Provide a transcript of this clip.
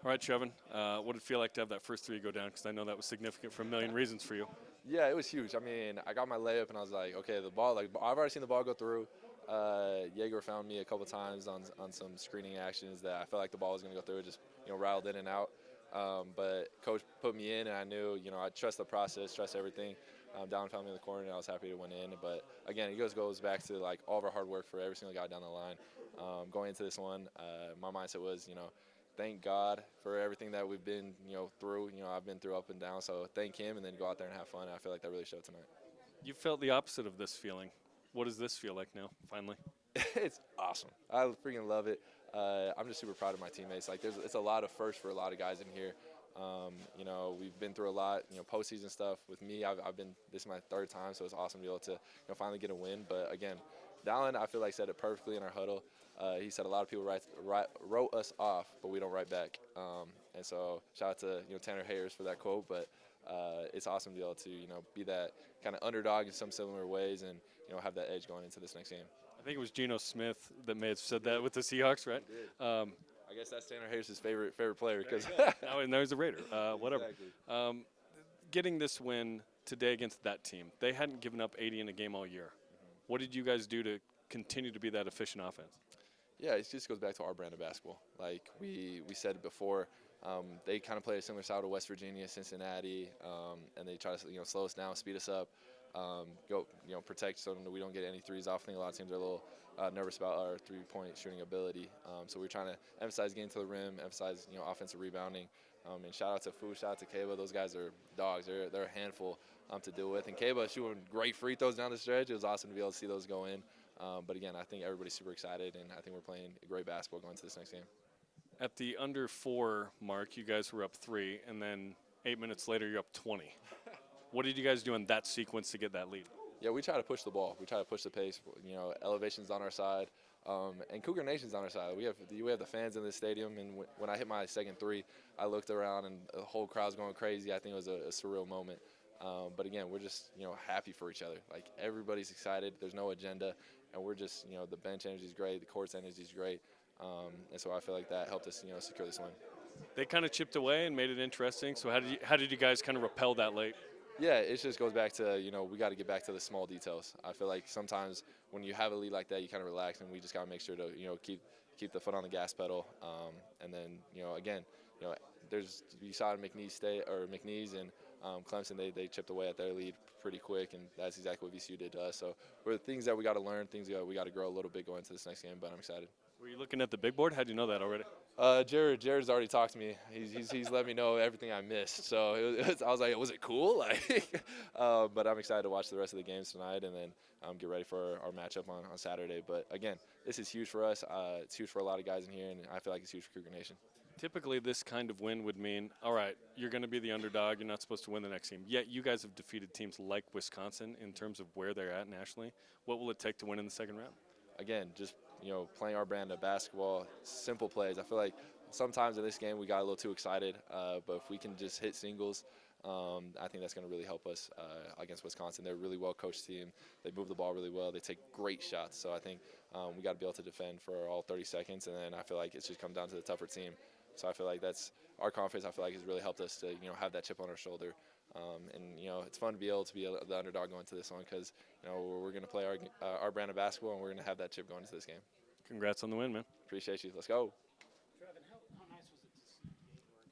All right, Trevin, what did it feel like to have that first three go down? Because I know that was significant for a million reasons for you. Yeah, it was huge. I mean, I got my layup and I was like, okay, the ball, like I've already seen the ball go through. Jaeger found me a couple times on some screening actions that I felt like the ball was going to go through. It just rattled in and out. But coach put me in, and I knew I trust the process, trust everything. Down found me in the corner, and I was happy to win in. But again, it goes back to like all of our hard work for every single guy down the line. Going into this one, my mindset was thank God for everything that we've been, through. I've been through up and down, so thank him and then go out there and have fun. I feel like that really showed tonight. You felt the opposite of this feeling. What does this feel like now, finally? It's awesome. I freaking love it. I'm just super proud of my teammates. Like, it's a lot of firsts for a lot of guys in here. We've been through a lot, postseason stuff. With me, this is my third time, so it's awesome to be able to, finally get a win. But again, Dallin, I feel like, said it perfectly in our huddle. He said a lot of people wrote us off, but we don't write back. And so shout out to Tanner Hayers for that quote. But it's awesome to be able to be that kind of underdog in some similar ways and have that edge going into this next game. I think it was Geno Smith that may have said that with the Seahawks, right? I guess that's Tanner Hayes' favorite player because now he's a Raider. Whatever. Exactly. Getting this win today against that team, they hadn't given up 80 in a game all year. What did you guys do to continue to be that efficient offense? Yeah, it just goes back to our brand of basketball. Like we said before, they kind of play a similar style to West Virginia, Cincinnati, and they try to slow us down, speed us up, go protect so we don't get any threes off. I think a lot of teams are a little nervous about our three-point shooting ability. So we're trying to emphasize getting to the rim, emphasize offensive rebounding. And shout out to Fu, shout out to Kaba. Those guys are dogs. They're a handful to deal with. And Kaba shooting great free throws down the stretch. It was awesome to be able to see those go in. But again, I think everybody's super excited, and I think we're playing great basketball going into this next game. At the under 4 mark, you guys were up 3, and then 8 minutes later, you're up 20. What did you guys do in that sequence to get that lead? Yeah, we try to push the ball. We try to push the pace. Elevation's on our side, and Cougar Nation's on our side. We have the fans in this stadium, and when I hit my second three, I looked around, and the whole crowd's going crazy. I think it was a surreal moment. But again, we're just happy for each other. Like, everybody's excited. There's no agenda, and we're just the bench energy is great, the court's energy is great, and so I feel like that helped us secure this win. They kind of chipped away and made it interesting. So how did you guys kind of repel that late? Yeah, it just goes back to we got to get back to the small details. I feel like sometimes when you have a lead like that, you kind of relax, and we just got to make sure to keep the foot on the gas pedal, and then again you saw McNeese and Clemson, they chipped away at their lead pretty quick, and that's exactly what VCU did to us. So we're things that we got to learn, things that we got to grow a little bit going into this next game, but I'm excited. Were you looking at the big board? How'd you know that already? Jared's already talked to me. He's let me know everything I missed. So I was like, was it cool? Like, but I'm excited to watch the rest of the games tonight and then get ready for our matchup on Saturday. But again, this is huge for us. It's huge for a lot of guys in here, and I feel like it's huge for Cougar Nation. Typically, this kind of win would mean, all right, you're going to be the underdog. You're not supposed to win the next game. Yet you guys have defeated teams like Wisconsin in terms of where they're at nationally. What will it take to win in the second round? Again, just playing our brand of basketball, simple plays. I feel like sometimes in this game we got a little too excited, but if we can just hit singles, I think that's going to really help us against Wisconsin. They're a really well-coached team. They move the ball really well. They take great shots. So I think we got to be able to defend for all 30 seconds, and then I feel like it's just come down to the tougher team. So I feel like that's our confidence. I feel like has really helped us to have that chip on our shoulder. And it's fun to be able to be the underdog going into this one because we're going to play our brand of basketball, and we're going to have that chip going into this game. Congrats on the win, man. Appreciate you. Let's go.